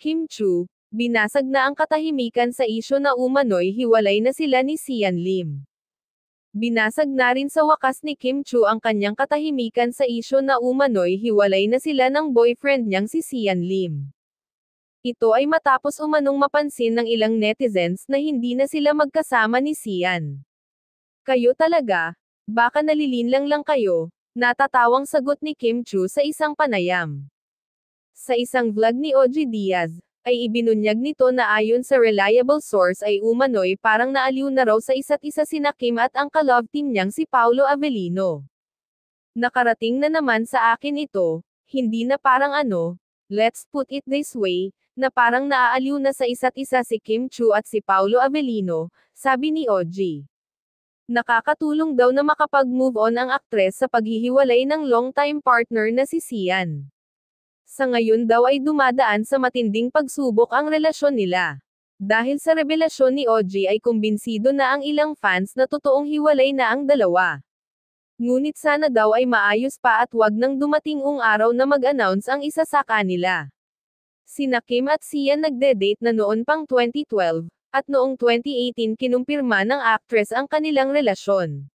Kim Chu, binasag na ang katahimikan sa isyu na umano'y hiwalay na sila ni Sian Lim. Binasag na rin sa wakas ni Kim Chu ang kanyang katahimikan sa isyu na umano'y hiwalay na sila ng boyfriend niyang si Sian Lim. Ito ay matapos umanong mapansin ng ilang netizens na hindi na sila magkasama ni Sian. "Kayo talaga? Baka nalilinlang lang kayo," natatawang sagot ni Kim Chu sa isang panayam. Sa isang vlog ni Oji Diaz, ay ibinunyag nito na ayon sa reliable source ay umano'y parang naaliw na raw sa isa't isa sina Kim at ang ka-love team niyang si Paolo Avellino. "Nakarating na naman sa akin ito, hindi na parang ano, let's put it this way, na parang naaaliw na sa isa't isa si Kim Chu at si Paolo Avellino," sabi ni Oji. Nakakatulong daw na makapag-move on ang aktres sa paghihiwalay ng long-time partner na si Sian. Sa ngayon daw ay dumadaan sa matinding pagsubok ang relasyon nila. Dahil sa revelasyon ni Oji ay kumbinsido na ang ilang fans na totoong hiwalay na ang dalawa. Ngunit sana daw ay maayos pa at wag nang dumating ang araw na mag-announce ang isa sa kanila. Sina Kim at Sian nagde-date na noon pang 2012, at noong 2018 kinumpirma ng actress ang kanilang relasyon.